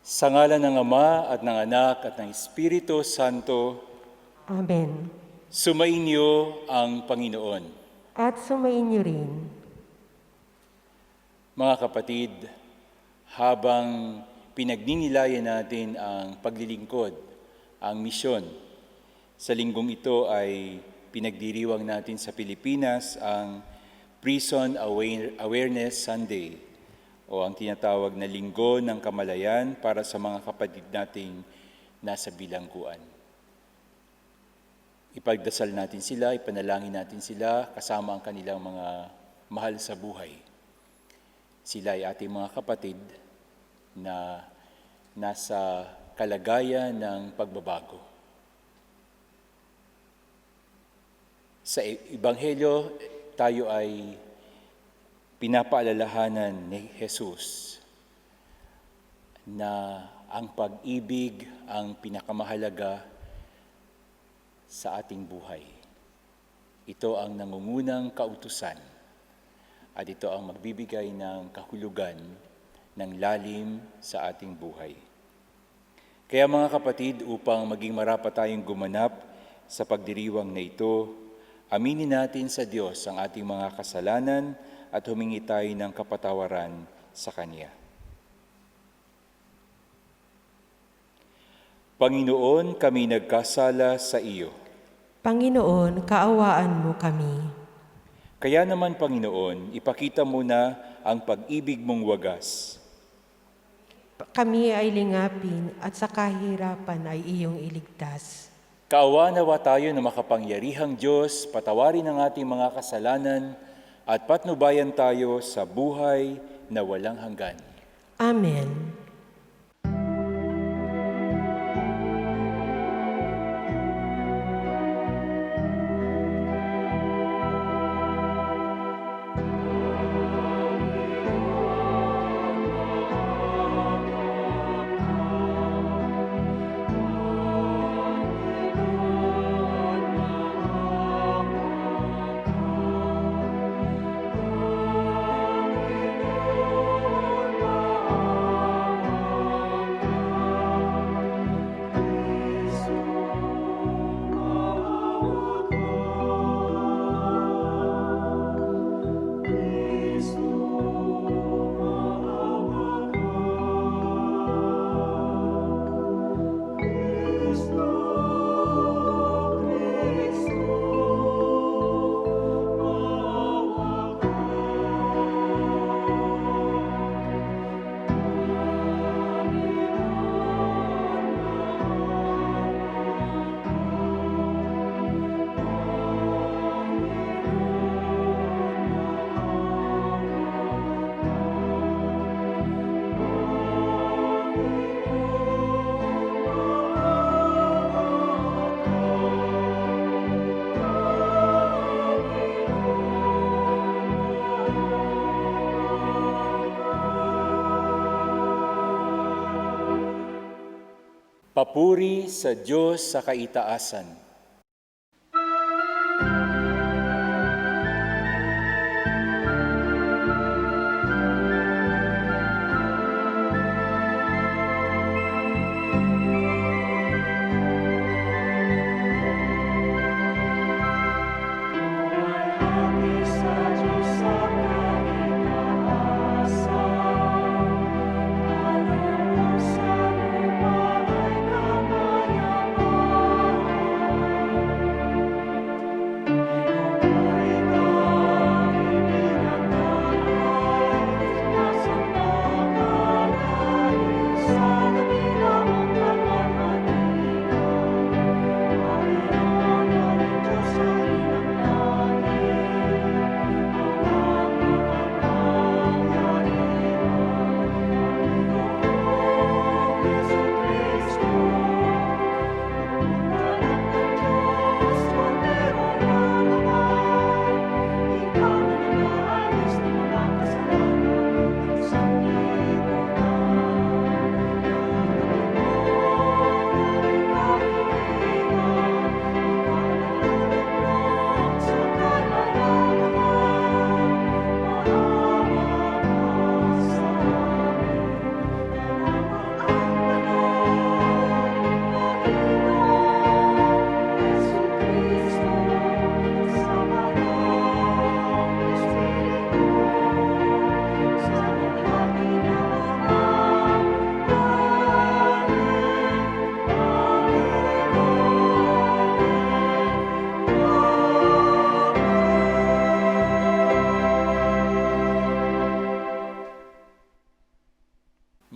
Sa ngalan ng Ama at ng Anak at ng Espiritu Santo, Amen. sumainyo ang Panginoon. At sumainyo rin. Mga kapatid, habang pinagninilayan natin ang paglilingkod, ang misyon, sa linggong ito ay pinagdiriwang natin sa Pilipinas ang Prison Awareness Sunday o ang tinatawag na Linggo ng Kamalayan para sa mga kapatid nating nasa bilangguan. Ipagdasal natin sila, ipanalangin natin sila kasama ang kanilang mga mahal sa buhay. Sila ay ating mga kapatid na nasa kalagayan ng pagbabago. Sa Ebanghelyo, tayo ay pinapaalalahanan ni Jesus na ang pag-ibig ang pinakamahalaga sa ating buhay. Ito ang nangungunang kautusan at ito ang magbibigay ng kahulugan ng lalim sa ating buhay. Kaya mga kapatid, upang maging marapat tayong gumanap sa pagdiriwang na ito, aminin natin sa Diyos ang ating mga kasalanan at humingi tayo ng kapatawaran sa Kanya. Panginoon, kami nagkasala sa iyo. Panginoon, kaawaan mo kami. Kaya naman, Panginoon, ipakita mo na ang pag-ibig mong wagas. Kami ay lingapin at sa kahirapan ay iyong iligtas. Kaawa nawa tayo na makapangyarihang Diyos, patawarin ang ating mga kasalanan at patnubayan tayo sa buhay na walang hanggan. Amen. Papuri sa Diyos sa kaitaasan.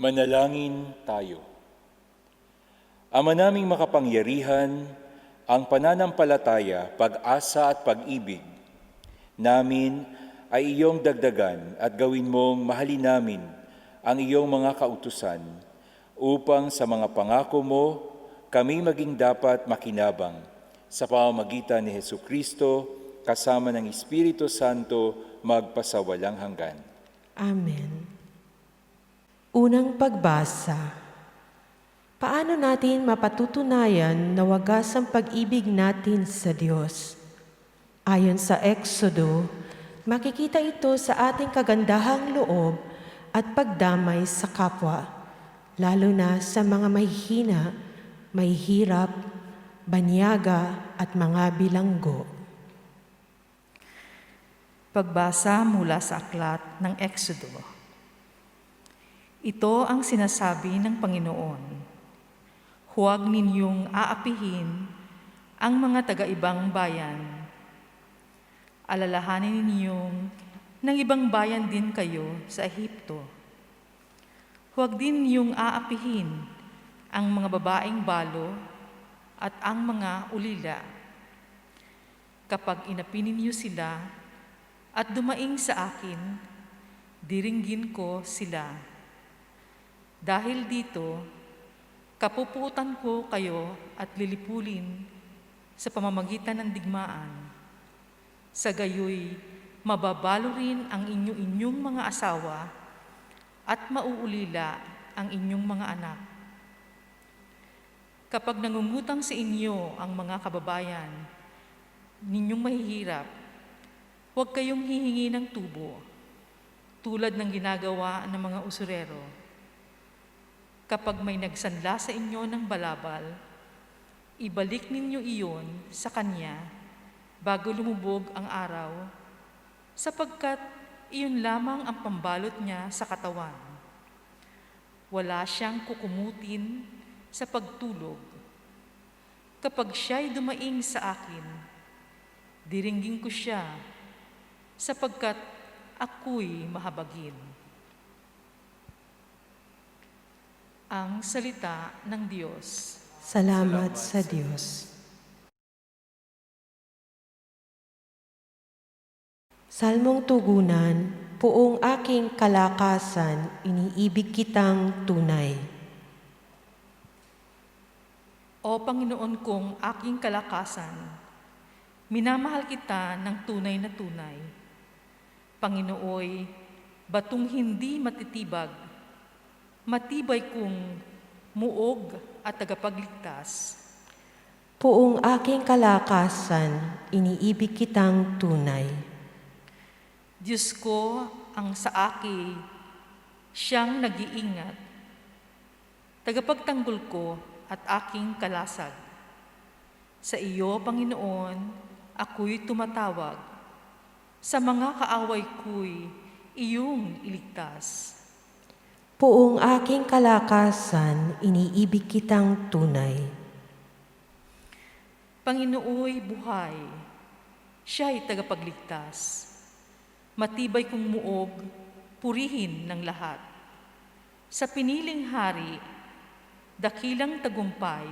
Manalangin tayo. Ama naming makapangyarihan, ang pananampalataya, pag-asa at pag-ibig namin ay iyong dagdagan at gawin mong mahalin namin ang iyong mga kautusan upang sa mga pangako mo kami maging dapat makinabang sa pamamagitan ni Hesukristo kasama ng Espiritu Santo magpasawalang hanggan. Amen. Unang pagbasa. Paano natin mapatutunayan na wagas ang pag-ibig natin sa Diyos? Ayon sa Exodo, makikita ito sa ating kagandahang loob at pagdamay sa kapwa, lalo na sa mga mahihina, mahihirap, banyaga at mga bilanggo. Pagbasa mula sa aklat ng Exodo. Ito ang sinasabi ng Panginoon. Huwag ninyong aapihin ang mga taga-ibang bayan. Alalahanin ninyong ng ibang bayan din kayo sa Ehipto. Huwag din ninyong aapihin ang mga babaeng balo at ang mga ulila. Kapag inapi ninyo sila at dumaing sa akin, diringgin ko sila. Dahil dito, kapupuutan ko kayo at lilipulin sa pamamagitan ng digmaan. Sa gayoy, mababalo rin ang inyong mga asawa at mauulila ang inyong mga anak. Kapag nangungutang sa inyo ang mga kababayan ninyong mahihirap, huwag kayong hihingi ng tubo, tulad ng ginagawa ng mga usurero. Kapag may nagsanla sa inyo ng balabal, ibalik ninyo iyon sa kanya bago lumubog ang araw, sapagkat iyon lamang ang pambalot niya sa katawan. Wala siyang kukumutin sa pagtulog. Kapag siya'y dumaing sa akin, diringgin ko siya, sapagkat ako'y mahabagin. Ang salita ng Diyos. Salamat sa Diyos. Salmong tugunan, Puong aking kalakasan, iniibig kitang tunay. O Panginoon kong aking kalakasan, minamahal kita ng tunay na tunay. Panginooy, batong hindi matitibag, matibay kong muog at tagapagligtas. Puong aking kalakasan, iniibig kitang tunay. Diyos ko ang sa aki, siyang nag-iingat, tagapagtanggol ko at aking kalasag. Sa iyo, Panginoon, ako'y tumatawag. Sa mga kaaway ko'y iyong iligtas. Puong aking kalakasan, iniibig kitang tunay. Panginooy buhay, siya'y tagapagligtas. Matibay kong muog, purihin ng lahat. Sa piniling hari, dakilang tagumpay,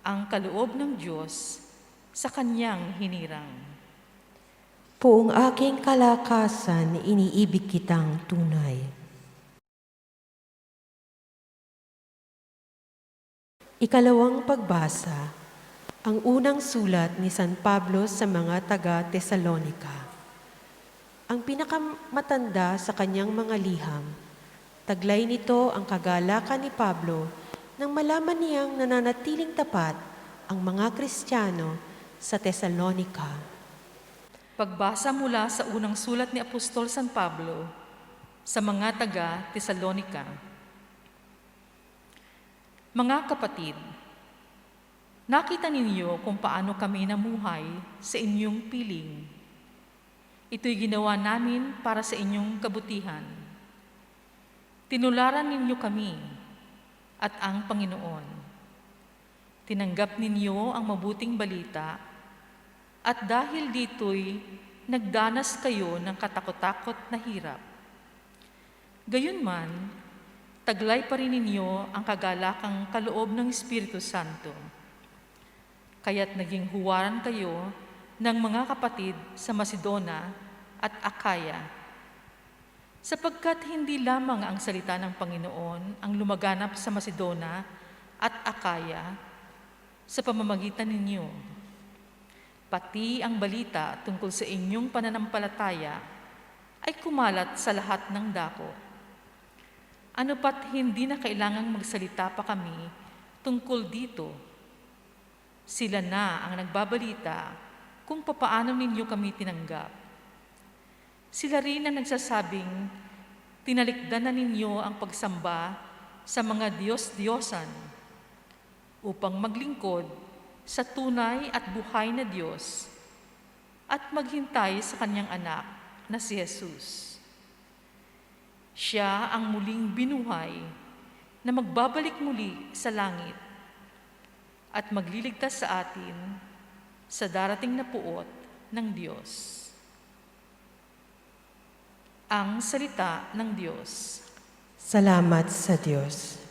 ang kaloob ng Diyos sa kanyang hinirang. Puong aking kalakasan, iniibig kitang tunay. Ikalawang pagbasa, ang unang sulat ni San Pablo sa mga taga-Tesalonika. Ang pinakamatanda sa kanyang mga liham, taglay nito ang kagalakan ni Pablo nang malaman niyang nananatiling tapat ang mga Kristiyano sa Tesalonika. Pagbasa mula sa unang sulat ni Apostol San Pablo sa mga taga-Tesalonika. Mga kapatid, nakita ninyo kung paano kami namuhay sa inyong piling. Ito'y ginawa namin para sa inyong kabutihan. Tinularan ninyo kami at ang Panginoon. Tinanggap ninyo ang mabuting balita at dahil dito'y nagdanas kayo ng katakot-takot na hirap. Gayunman, taglay pa rin ninyo ang kagalakang kaloob ng Espiritu Santo. Kaya't naging huwaran kayo ng mga kapatid sa Macedonia at Akaya, sapagkat hindi lamang ang salita ng Panginoon ang lumaganap sa Macedonia at Akaya sa pamamagitan ninyo, pati ang balita tungkol sa inyong pananampalataya ay kumalat sa lahat ng dako. Ano pat hindi na kailangang magsalita pa kami tungkol dito. Sila na ang nagbabalita kung papaano ninyo kami tinanggap. Sila rin ang nagsasabing, tinalikdan na ninyo ang pagsamba sa mga Diyos-Diyosan upang maglingkod sa tunay at buhay na Diyos at maghintay sa Kanyang anak na si Jesus. Siya ang muling binuhay na magbabalik muli sa langit at magliligtas sa atin sa darating na puot ng Diyos. Ang salita ng Diyos. Salamat sa Diyos.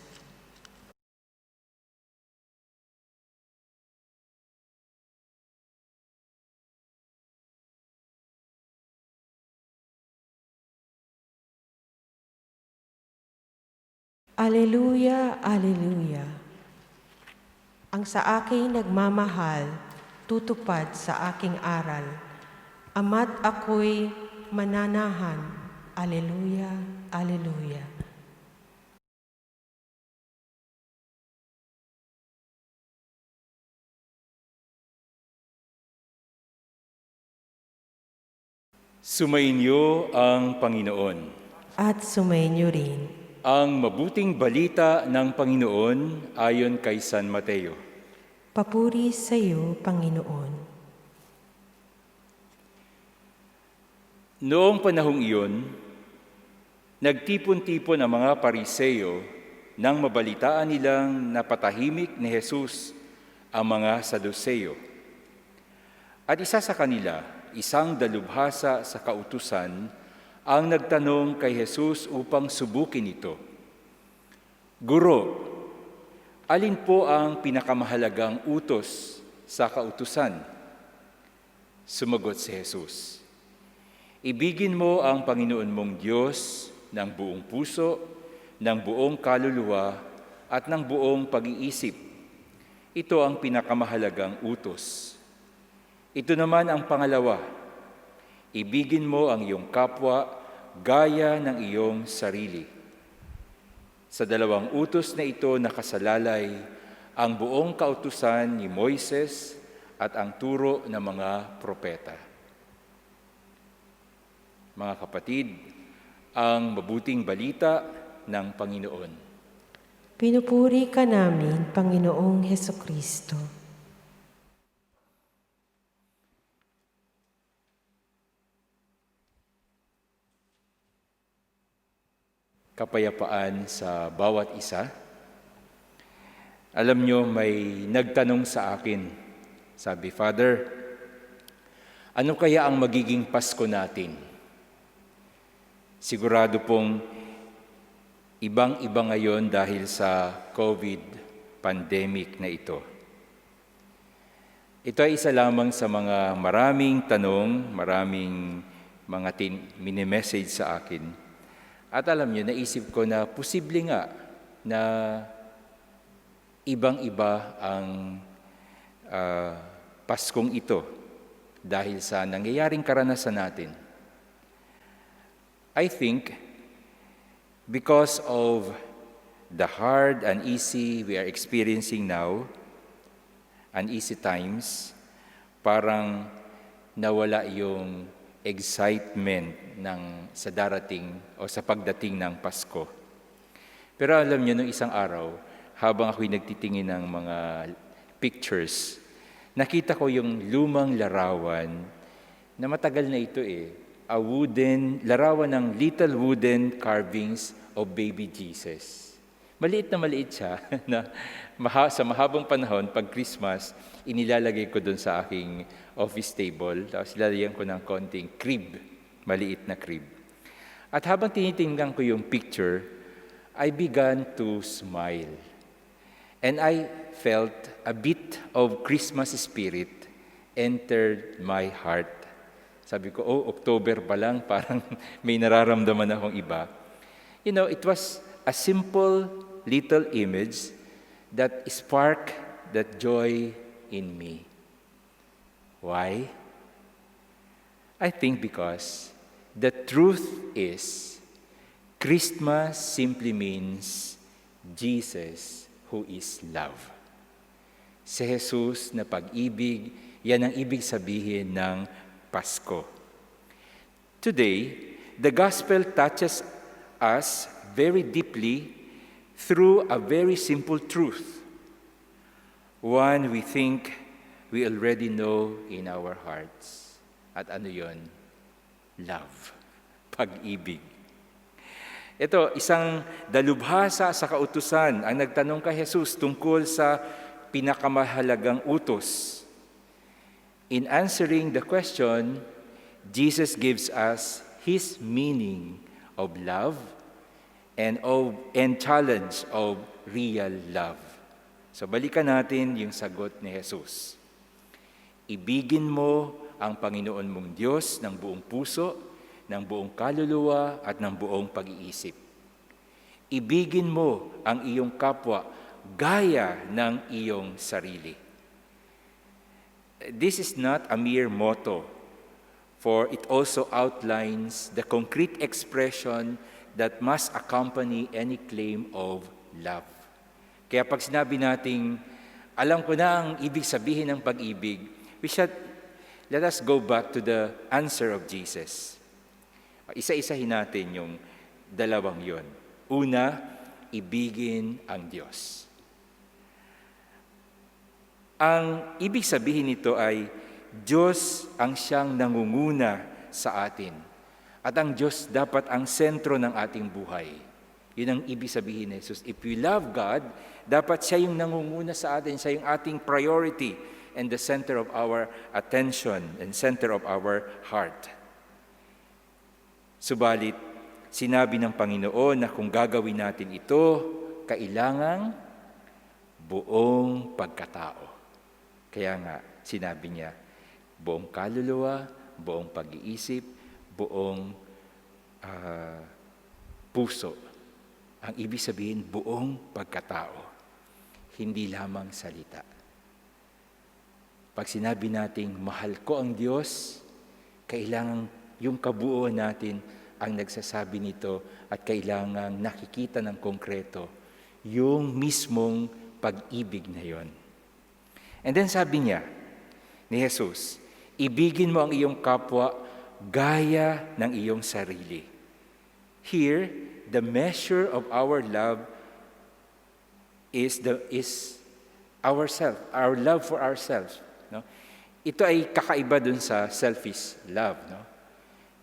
Aleluya, aleluya. Ang sa akin nagmamahal, tutupad sa aking aral. Ama't ako'y mananahan. Aleluya, aleluya. Sumainyo ang Panginoon. At sumainyo rin. Ang mabuting balita ng Panginoon ayon kay San Mateo. Papuri sa iyo, Panginoon. Noong panahong iyon, nagtipon-tipon ang mga Pariseo nang mabalitaan nilang napatahimik ni Jesus ang mga Saduseo. At isa sa kanila, isang dalubhasa sa kautusan, ang nagtanong kay Jesus upang subukin ito. Guro, alin po ang pinakamahalagang utos sa kautusan? Sumagot si Jesus, ibigin mo ang Panginoon mong Diyos ng buong puso, ng buong kaluluwa, at ng buong pag-iisip. Ito ang pinakamahalagang utos. Ito naman ang pangalawa, ibigin mo ang iyong kapwa gaya ng iyong sarili. Sa dalawang utos na ito nakasalalay ang buong kautusan ni Moises at ang turo ng mga propeta. Mga kapatid, ang mabuting balita ng Panginoon. Pinupuri ka namin, Panginoong Hesukristo. Kapayapaan sa bawat isa. Alam nyo, may nagtanong sa akin, sabi, Father, ano kaya ang magiging Pasko natin? Sigurado pong ibang-iba ngayon dahil sa COVID pandemic na ito. Ito ay isa lamang sa mga maraming tanong, maraming mga mini-message sa akin. At alam niyo, naisip ko na posible nga na ibang-iba ang Paskong ito dahil sa nangyayaring karanasan natin. I think because of the hard and easy we are experiencing now, uneasy times, parang nawala yung excitement sa darating o sa pagdating ng Pasko. Pero alam niyo, nung isang araw, habang ako'y nagtitingin ng mga pictures, nakita ko yung lumang larawan na matagal na ito larawan ng little wooden carvings of baby Jesus. Maliit na maliit siya na sa mahabang panahon, pag Christmas, inilalagay ko doon sa aking office table. Tapos lalagyan ko ng konting crib, maliit na crib. At habang tinitingnan ko yung picture, I began to smile. And I felt a bit of Christmas spirit entered my heart. Sabi ko, October pa lang, parang may nararamdaman akong iba. You know, it was a simple little image that sparked that joy in me. Why? I think because the truth is, Christmas simply means Jesus who is love. Si Jesus na pag-ibig, yan ang ibig sabihin ng Pasko. Today, the gospel touches us very deeply through a very simple truth. One we think we already know in our hearts. At ano yon? Love. Pag-ibig. Ito, isang dalubhasa sa kautusan ang nagtanong kay Jesus tungkol sa pinakamahalagang utos. In answering the question, Jesus gives us His meaning of love and challenge of real love. So balikan natin yung sagot ni Jesus. Ibigin mo ang Panginoon mong Diyos ng buong puso, ng buong kaluluwa at ng buong pag-iisip. Ibigin mo ang iyong kapwa gaya ng iyong sarili. This is not a mere motto, for it also outlines the concrete expression that must accompany any claim of love. Kaya pag sinabi nating, alam ko na ang ibig sabihin ng pag-ibig, let us go back to the answer of Jesus. Isa-isahin natin yung dalawang yon. Una, ibigin ang Diyos. Ang ibig sabihin nito ay Diyos ang siyang nangunguna sa atin. At ang Diyos dapat ang sentro ng ating buhay. Yun ang ibig sabihin ni Jesus. If we love God, dapat siya yung nangunguna sa atin, siya yung ating priority and the center of our attention and center of our heart. Subalit, sinabi ng Panginoon na kung gagawin natin ito, kailangang buong pagkatao. Kaya nga, sinabi niya, buong kaluluwa, buong pag-iisip, buong puso. Ang ibig sabihin, buong pagkatao. Hindi lamang salita. Pag sinabi nating mahal ko ang Diyos, kailangan yung kabuuan natin ang nagsasabi nito at kailangan nakikita ng konkreto yung mismong pag-ibig na yon. And then sabi niya ni Jesus, ibigin mo ang iyong kapwa gaya ng iyong sarili. Here, the measure of our love is ourselves, our love for ourselves. No? Ito ay kakaiba dun sa selfish love. No?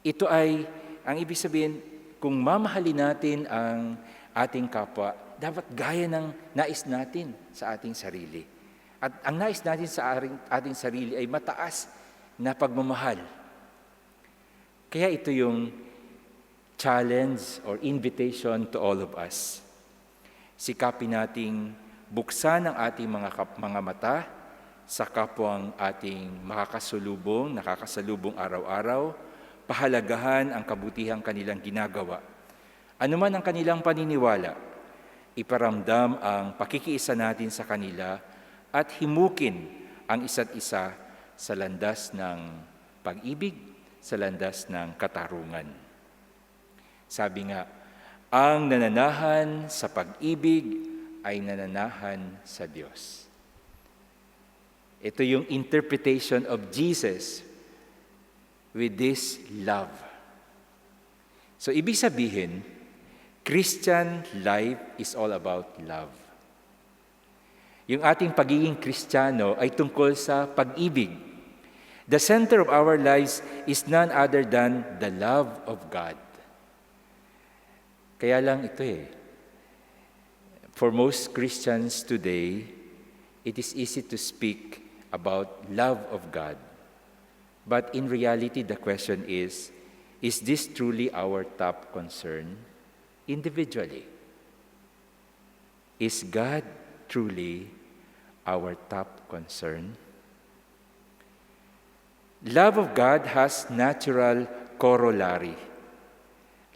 Ito ay, ang ibig sabihin, kung mamahalin natin ang ating kapwa, dapat gaya ng nais natin sa ating sarili. At ang nais natin sa ating sarili ay mataas na pagmamahal. Kaya ito yung challenge or invitation to all of us. Sikapin nating buksan ang ating mga mata sa kapwang ating nakakasalubong araw-araw, pahalagahan ang kabutihang kanilang ginagawa. Ano man ang kanilang paniniwala, iparamdam ang pakikiisa natin sa kanila at himukin ang isa't isa sa landas ng pag-ibig, sa landas ng katarungan. Sabi nga, ang nananahan sa pag-ibig ay nananahan sa Diyos. Ito yung interpretation of Jesus with this love. So, ibig sabihin, Christian life is all about love. Yung ating pagiging Kristiyano ay tungkol sa pag-ibig. The center of our lives is none other than the love of God. Kaya lang ito for most Christians today, it is easy to speak about love of God. But in reality, the question is this truly our top concern individually? Is God truly our top concern? Love of God has natural corollary.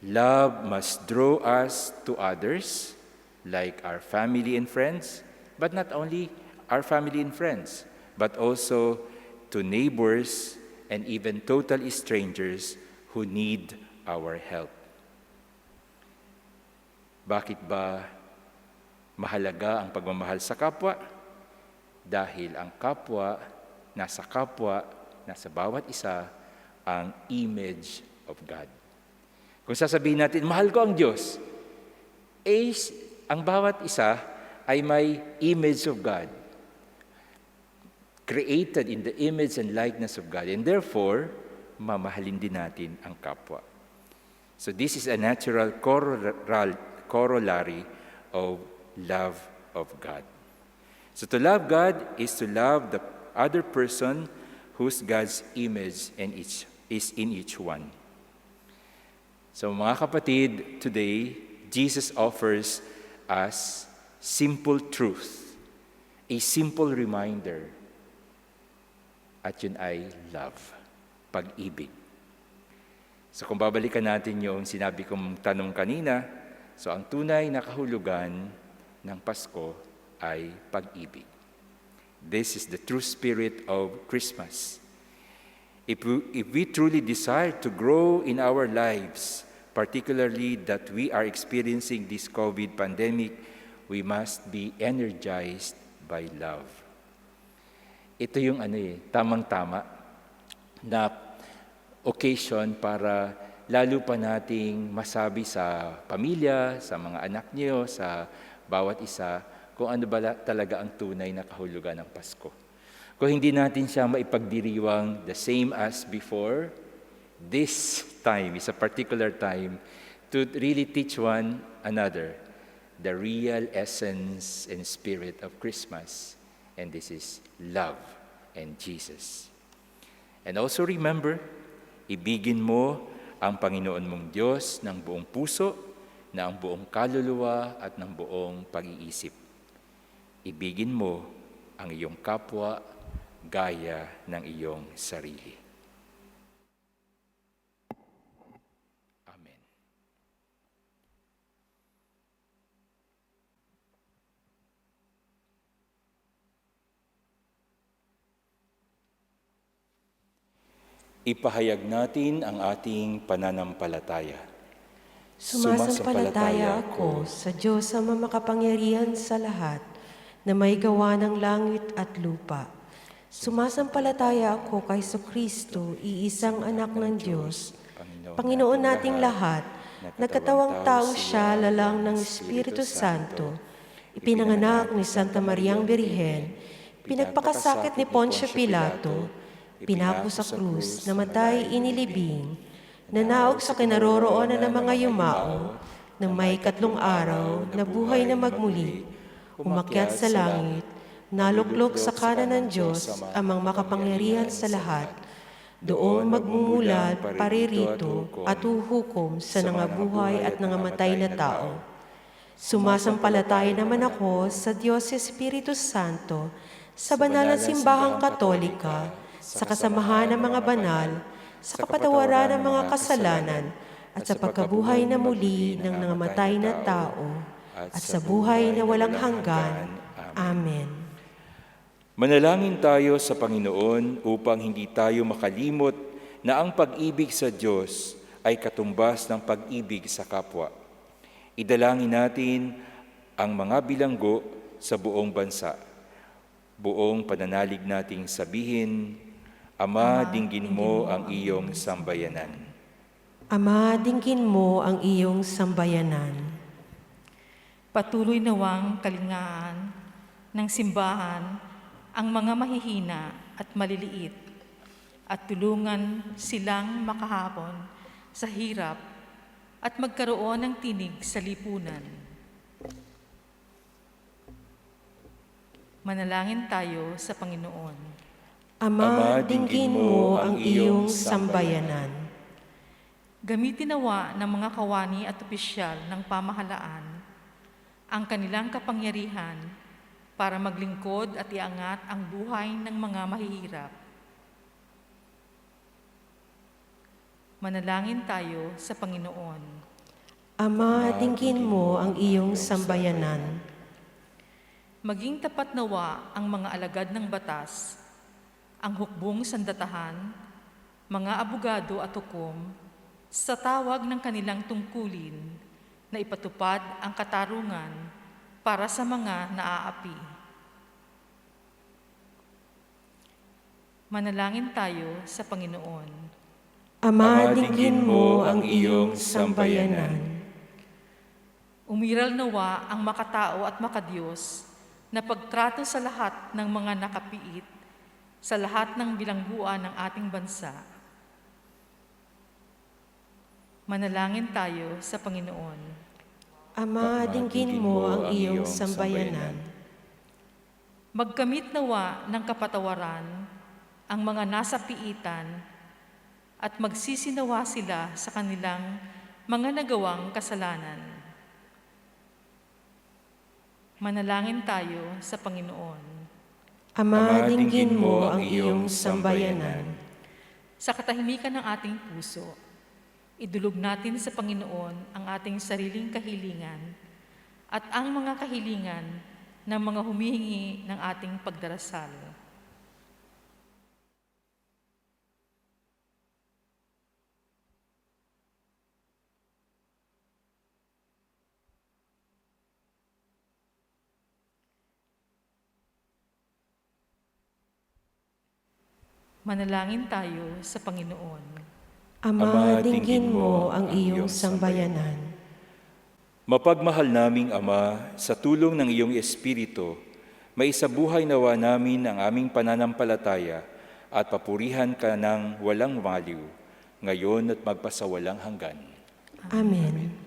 Love must draw us to others, like our family and friends, but not only our family and friends, but also to neighbors and even total strangers who need our help. Bakit ba mahalaga ang pagmamahal sa kapwa? Dahil ang kapwa, nasa bawat isa, ang image of God. Kung sasabihin natin, mahal ko ang Diyos, ang bawat isa ay may image of God. Created in the image and likeness of God. And therefore, mamahalin din natin ang kapwa. So this is a natural corollary of love of God. So to love God is to love the other person whose God's image is in each one. So mga kapatid, today, Jesus offers us simple truth, a simple reminder, at yun ay love, pag-ibig. So kung babalikan natin yung sinabi kong tanong kanina, so ang tunay na kahulugan ng Pasko ay pag-ibig. This is the true spirit of Christmas. If we truly desire to grow in our lives, particularly that we are experiencing this COVID pandemic, we must be energized by love. Ito yung tamang-tama na occasion para lalo pa nating masabi sa pamilya, sa mga anak niyo, sa bawat isa, kung ano ba talaga ang tunay na kahulugan ng Pasko. Kung hindi natin siya maipagdiriwang the same as before, this time is a particular time to really teach one another the real essence and spirit of Christmas. And this is love and Jesus. And also remember, ibigin mo ang Panginoon mong Diyos ng buong puso, ng buong kaluluwa at ng buong pag-iisip. Ibigin mo ang iyong kapwa gaya ng iyong sarili. Amen. Ipahayag natin ang ating pananampalataya. Sumasampalataya ako sa Diyos ang makapangyarihan sa lahat na may gawa ng langit at lupa. Sumasampalataya ako kay Kristo, iisang anak ng Diyos, Panginoon nating lahat, nagkatawang tao siya lalang ng Espiritu Santo, ipinanganak ni Santa Mariang Birhen, pinagpakasakit ni Poncio Pilato, pinako sa krus, namatay inilibing, nanaog sa kinaroroonan ng mga yumao, ng may 3 araw, nabuhay na magmuli, umakyat sa langit, naluklok sa kanan ng Diyos, amang makapangyarihan sa lahat, doon magmumula paririto at uhukom sa nangabuhay at nangamatay na tao. Sumasampalataya naman ako sa Diyos Espiritu Santo, sa banal na simbahang Katolika, sa kasamahan ng mga banal, sa kapatawaran ng mga kasalanan, at sa pagkabuhay na muli ng nangamatay na tao, at sa buhay na walang hanggan. Amen. Manalangin tayo sa Panginoon upang hindi tayo makalimot na ang pag-ibig sa Diyos ay katumbas ng pag-ibig sa kapwa. Idalangin natin ang mga bilanggo sa buong bansa. Buong pananalig nating sabihin, Ama, dinggin mo ang iyong sambayanan. Ama, dinggin mo ang iyong sambayanan. Patuloy nawang kalingaan ng simbahan ang mga mahihina at maliliit at tulungan silang makahapon sa hirap at magkaroon ng tinig sa lipunan. Manalangin tayo sa Panginoon. Ama, dinggin mo ang iyong sambayanan. Gamitin nawa ng mga kawani at opisyal ng pamahalaan ang kanilang kapangyarihan para maglingkod at iangat ang buhay ng mga mahihirap. Manalangin tayo sa Panginoon. Ama, dinggin mo ang iyong sambayanan. Maging tapat nawa ang mga alagad ng batas, ang hukbong sandatahan, mga abogado at hukom, sa tawag ng kanilang tungkulin na ipatupad ang katarungan para sa mga naaapi. Manalangin tayo sa Panginoon. Ama, dinggin mo ang iyong sambayanan. Umiral nawa ang makatao at makadiyos na pagtrato sa lahat ng mga nakapiit, sa lahat ng bilangguan ng ating bansa. Manalangin tayo sa Panginoon. Ama, dinggin mo ang iyong sambayanan. Magkamit nawa ng kapatawaran ang mga nasa piitan at magsisinawa sila sa kanilang mga nagawang kasalanan. Manalangin tayo sa Panginoon. Ama, dinggin mo ang iyong sambayanan. Sa katahimikan ng ating puso, idulog natin sa Panginoon ang ating sariling kahilingan at ang mga kahilingan ng mga humihingi ng ating pagdarasal. Manalangin tayo sa Panginoon. Ama, dinggin mo ang iyong sambayanan. Mapagmahal naming Ama, sa tulong ng iyong Espiritu, maisabuhay nawa namin ang aming pananampalataya at papurihan ka ng walang maliw, ngayon at magpasawalang hanggan. Amen.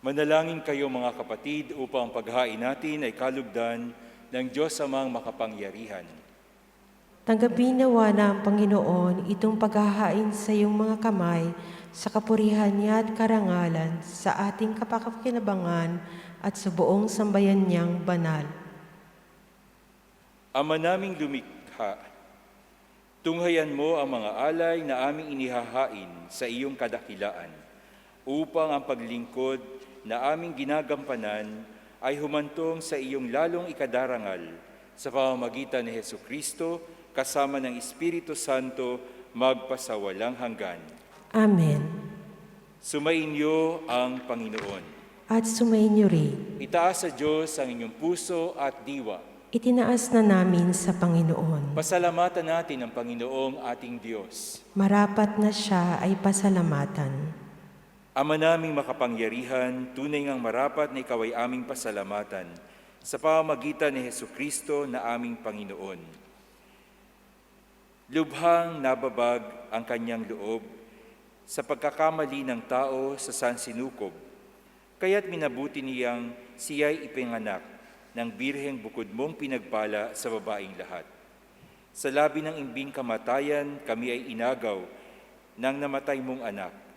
Manalangin kayo mga kapatid upang paghain natin ay kalugdan ng Diyos amang makapangyarihan. Tanggapin nawa ng Panginoon itong paghahain sa iyong mga kamay sa kapurihan niya at karangalan sa ating kapakinabangan at sa buong sambayan niyang banal. Ama naming lumikha, tunghayan mo ang mga alay na aming inihahain sa iyong kadakilaan upang ang paglingkod na aming ginagampanan ay humantong sa iyong lalong ikadarangal sa pamamagitan ni Hesukristo kasama ng Espiritu Santo magpasawalang hanggan. Amen. Sumainyo ang Panginoon. At sumainyo rin. Itaas sa Diyos ang inyong puso at diwa. Itinaas na namin sa Panginoon. Pasalamatan natin ang Panginoong ating Diyos. Marapat na siya ay pasalamatan. Ama naming makapangyarihan, tunay ngang marapat na ikaw ay aming pasalamatan sa pamamagitan ni Hesukristo na aming Panginoon. Lubhang nababag ang kanyang loob sa pagkakamali ng tao sa sansinukob, kaya't minabuti niyang siya'y ipinganak ng birheng bukod mong pinagpala sa babaing lahat. Sa labi ng imbing kamatayan, kami ay inagaw ng namatay mong anak.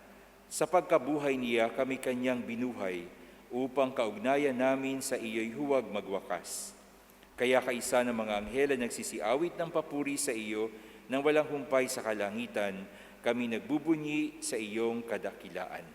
Sa pagkabuhay niya, kami kanyang binuhay upang kaugnayan namin sa iyo'y huwag magwakas. Kaya kaisa ng mga anghel na nagsisiawit ng papuri sa iyo nang walang humpay sa kalangitan, kami nagbubunyi sa iyong kadakilaan.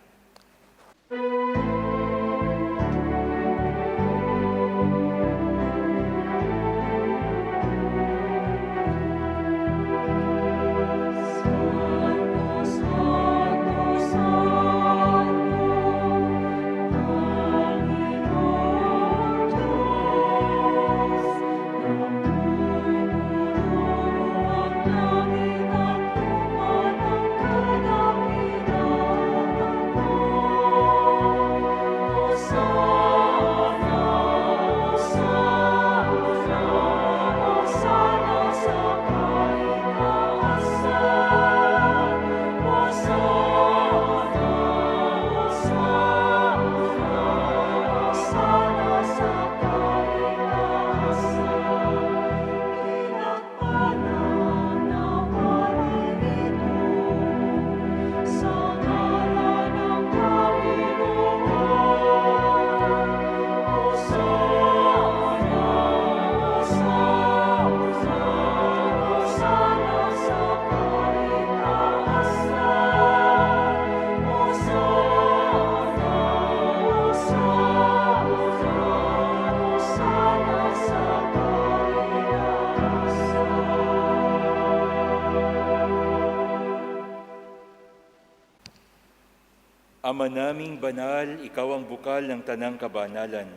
Ama naming banal, ikaw ang bukal ng tanang kabanalan.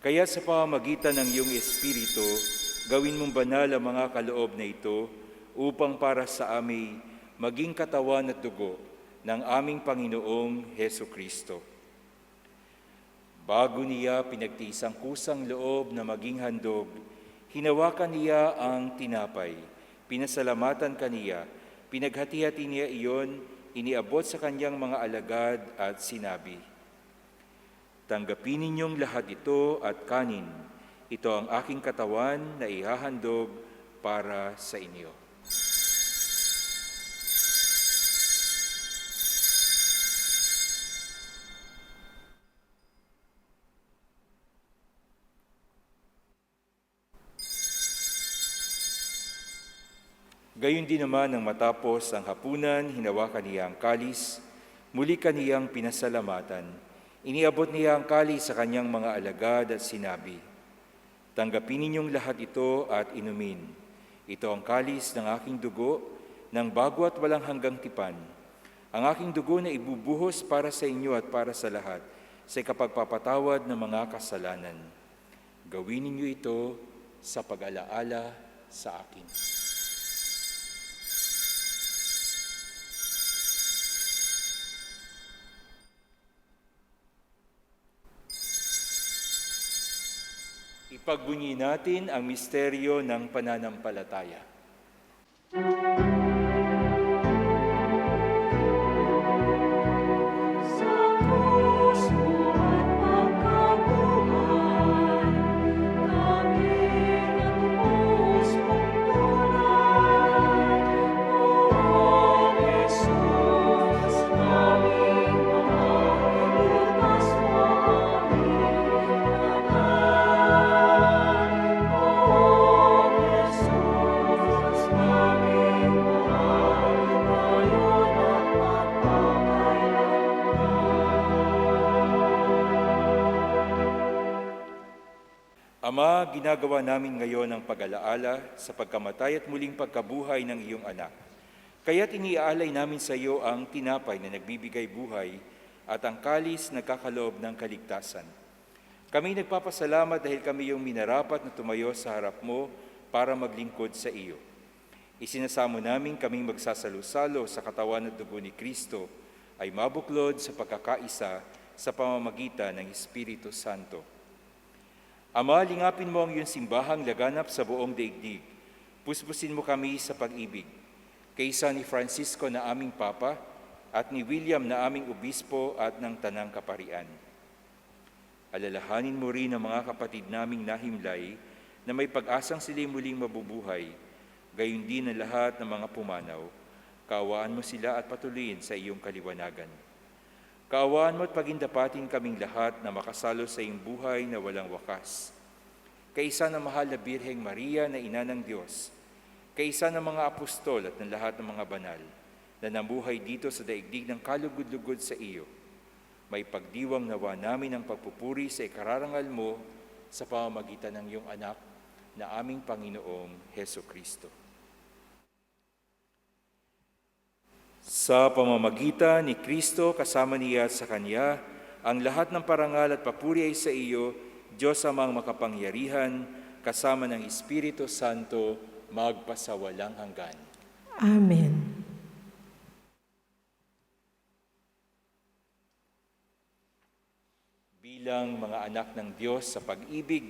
Kaya sa pamamagitan ng iyong Espiritu, gawin mong banal ang mga kaloob na ito upang para sa amin maging katawan at dugo ng aming Panginoong Hesukristo. Bago niya pinagtiisang kusang loob na maging handog, hinawakan niya ang tinapay, pinasalamatan kaniya, pinaghati-hati niya iyon, iniabot sa kanyang mga alagad at sinabi, "Tanggapin ninyong lahat ito at kanin. Ito ang aking katawan na ihahandog para sa inyo." Gayon din naman nang matapos ang hapunan, hinawakan niya ang kalis, muli kaniyang pinasalamatan. Iniabot niya ang kalis sa kanyang mga alagad at sinabi, "Tanggapin ninyong lahat ito at inumin. Ito ang kalis ng aking dugo, ng bago at walang hanggang tipan. Ang aking dugo na ibubuhos para sa inyo at para sa lahat, sa ikapagpapatawad ng mga kasalanan. Gawin ninyo ito sa pag-alaala sa akin." Ipagbunyi natin ang misteryo ng pananampalataya. Sa krus mo Ama, ginagawa namin ngayon ang pag-alaala sa pagkamatay at muling pagkabuhay ng iyong anak. Kaya't iniaalay namin sa iyo ang tinapay na nagbibigay buhay at ang kalis na nagkakaloob ng kaligtasan. Kami nagpapasalamat dahil kami yung minarapat na tumayo sa harap mo para maglingkod sa iyo. Isinasamo namin kaming magsasalo-salo sa katawan at dugo ni Kristo ay mabuklod sa pagkakaisa sa pamamagitan ng Espiritu Santo. Ama, lingapin mo ang iyong simbahang laganap sa buong daigdig. Puspusin mo kami sa pag-ibig. Kaysa ni Francisco na aming Papa at ni William na aming Obispo at ng Tanang Kaparian. Alalahanin mo rin ang mga kapatid naming nahimlay na may pag-asang sila muling mabubuhay, gayon din ang lahat ng mga pumanaw. Kaawaan mo sila at patuloyin sa iyong kaliwanagan. Kaawaan mo at pagindapatin kaming lahat na makasalo sa iyong buhay na walang wakas. Kaisa ng mahal na Birheng Maria na Ina ng Diyos, kaisa ng mga apostol at ng lahat ng mga banal na namuhay dito sa daigdig ng kalugod-lugod sa iyo, may pagdiwang nawa namin ang pagpupuri sa ikararangal mo sa pamamagitan ng iyong anak na aming Panginoong Hesukristo. Sa pamamagitan ni Kristo, kasama niya at sa Kanya, ang lahat ng parangal at papuri ay sa iyo, Diyos amang makapangyarihan, kasama ng Espiritu Santo, magpasawalang hanggan. Amen. Bilang mga anak ng Diyos sa pag-ibig,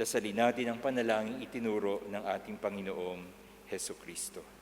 dasalin natin ang panalangin itinuro ng ating Panginoong Hesukristo.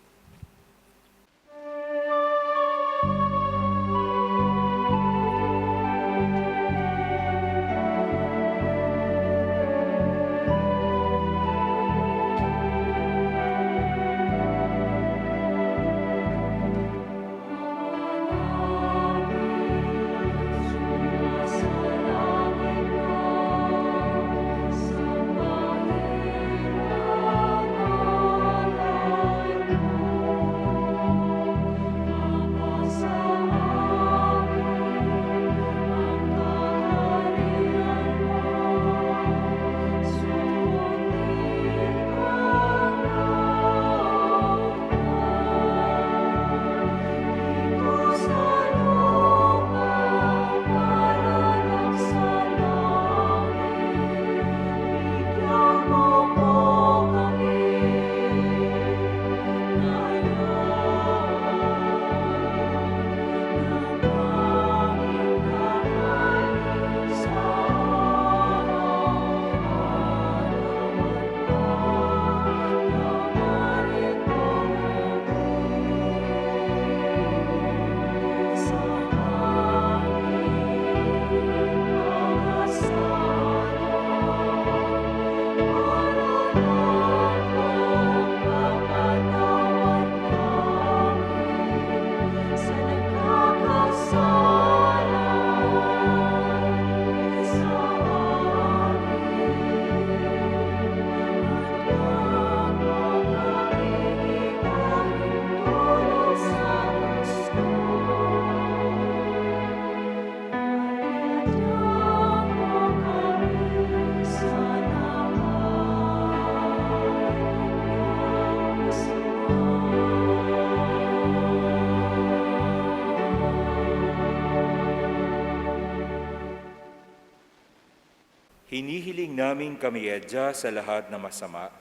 Hinihiling namin kamiyadya sa lahat ng masama,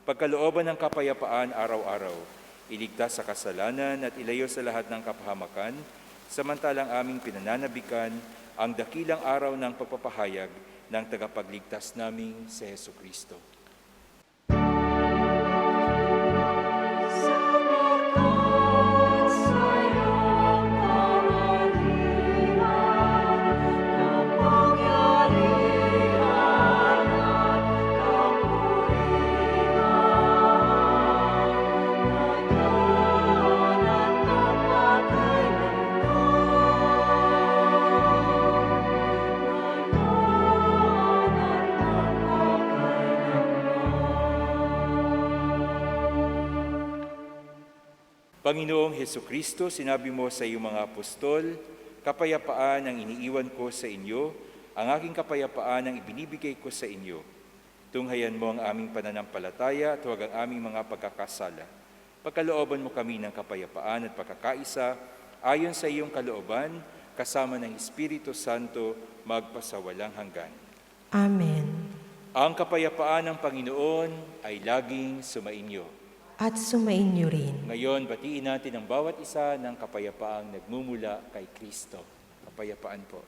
pagkalooban ng kapayapaan araw-araw, iligtas sa kasalanan at ilayo sa lahat ng kapahamakan, samantalang aming pinananabikan ang dakilang araw ng pagpapahayag ng tagapagligtas naming si Hesukristo. Panginoong Hesukristo, sinabi mo sa iyong mga apostol, kapayapaan ang iniiwan ko sa inyo, ang aking kapayapaan ang ibinibigay ko sa inyo. Tunghayan mo ang aming pananampalataya at huwag ang aming mga pagkakasala. Pagkalooban mo kami ng kapayapaan at pagkakaisa ayon sa iyong kalooban, kasama ng Espiritu Santo, magpasawalang hanggan. Amen. Ang kapayapaan ng Panginoon ay laging sumainyo. At sumainyo rin. Ngayon, batiin natin ang bawat isa ng kapayapaang nagmumula kay Kristo. Kapayapaan po.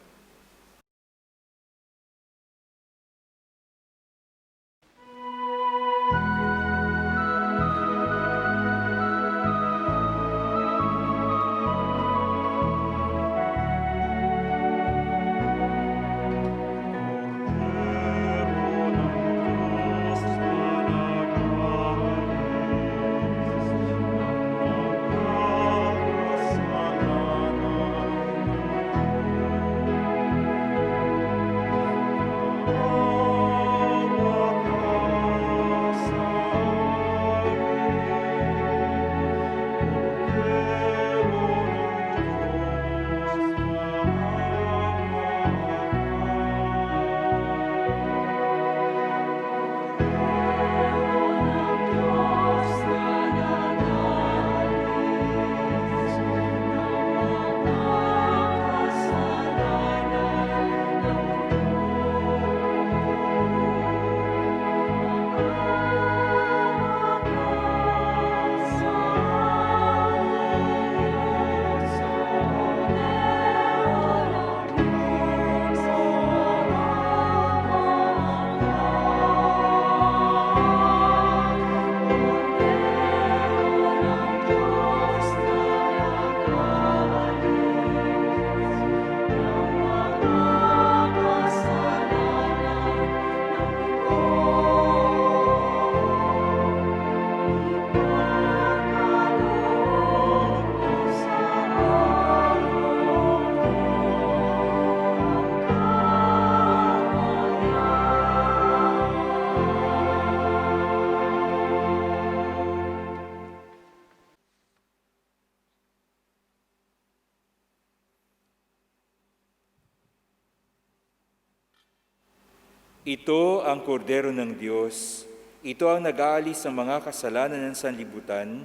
Ito ang kordero ng Diyos. Ito ang nag-aalis ng mga kasalanan ng sanlibutan.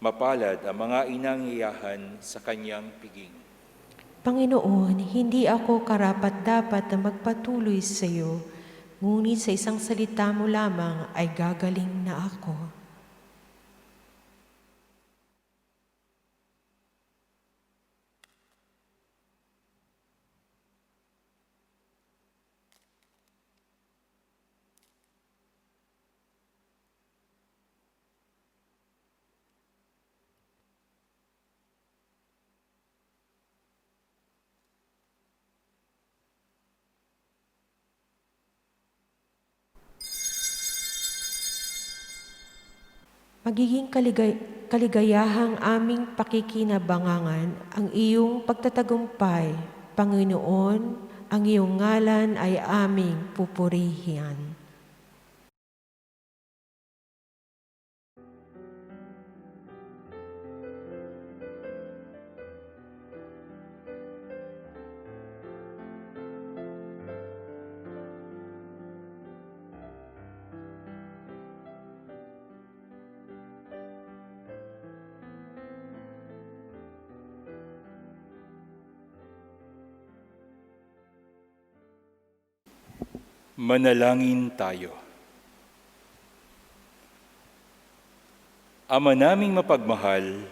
Mapalad ang mga inangyayahan sa kanyang piging. Panginoon, hindi ako karapat-dapat na magpatuloy sa iyo, ngunit sa isang salita mo lamang ay gagaling na ako. Magiging kaligayahang aming pakikinabangangan ang iyong pagtatagumpay. Panginoon, ang iyong ngalan ay aming pupurihan. Manalangin tayo. Ama naming mapagmahal,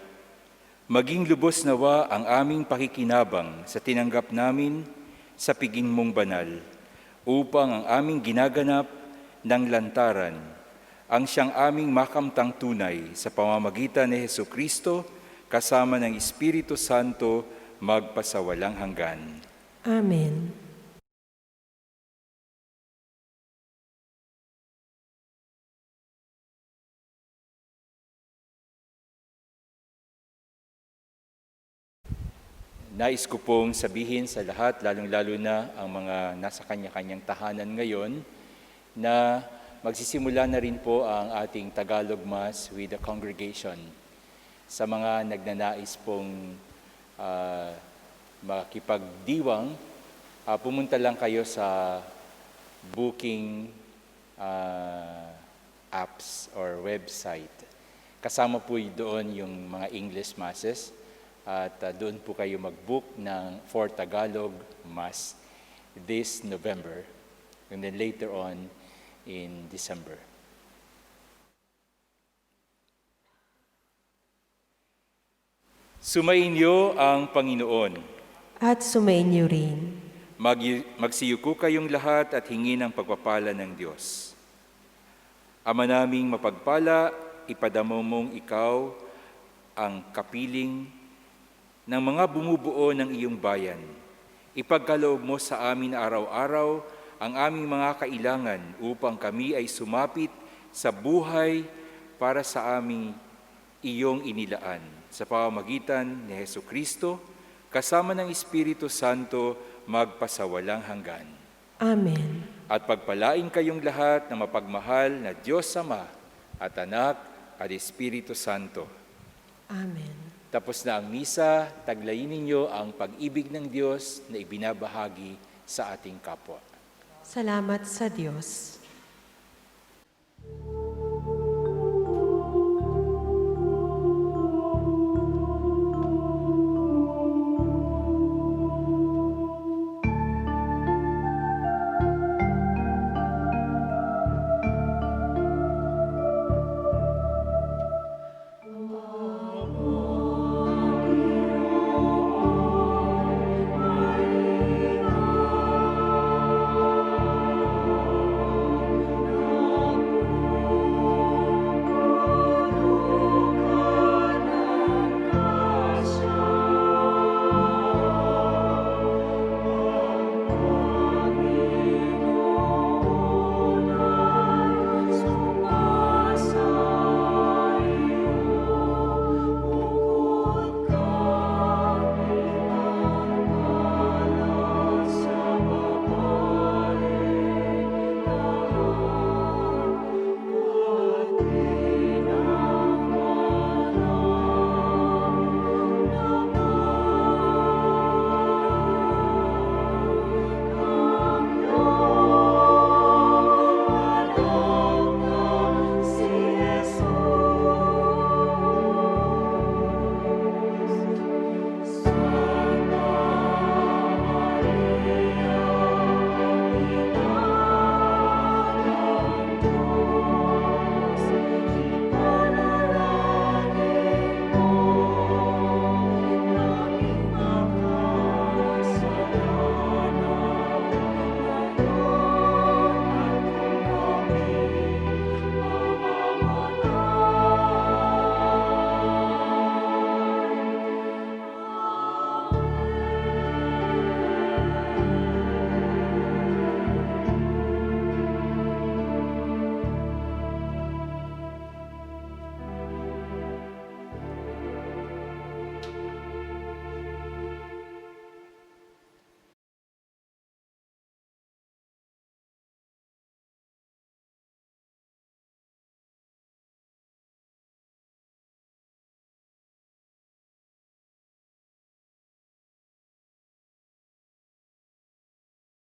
maging lubos nawa ang aming pakikinabang sa tinanggap namin sa piging mong banal, upang ang aming ginaganap ng lantaran, ang siyang aming makamtang tunay sa pamamagitan ni Jesucristo, kasama ng Espiritu Santo, magpasawalang hanggan. Amen. Nais ko pong sabihin sa lahat, lalong-lalo na ang mga nasa kanya-kanyang tahanan ngayon, na magsisimula na rin po ang ating Tagalog Mass with the congregation. Sa mga nagnanais pong makipagdiwang, pumunta lang kayo sa booking apps or website. Kasama po doon yung mga English masses at doon po kayo mag-book ng for Tagalog Mass this November and then later on in December. Sumainyo ang Panginoon. At sumainyo rin. Magsiyuko kayong lahat at hingi ng pagpapala ng Diyos. Ama naming mapagpala, ipadamo mong ikaw ang kapiling ng mga bumubuo ng iyong bayan. Ipagkaloob mo sa amin araw-araw ang aming mga kailangan upang kami ay sumapit sa buhay para sa aming iyong inilaan. Sa pamamagitan ni Hesukristo, kasama ng Espiritu Santo, magpasawalang hanggan. Amen. At pagpalain kayong lahat ng mapagmahal na Diyos Ama at Anak at Espiritu Santo. Amen. Tapos na ang misa, taglayin ninyo ang pag-ibig ng Diyos na ibinabahagi sa ating kapwa. Salamat sa Diyos.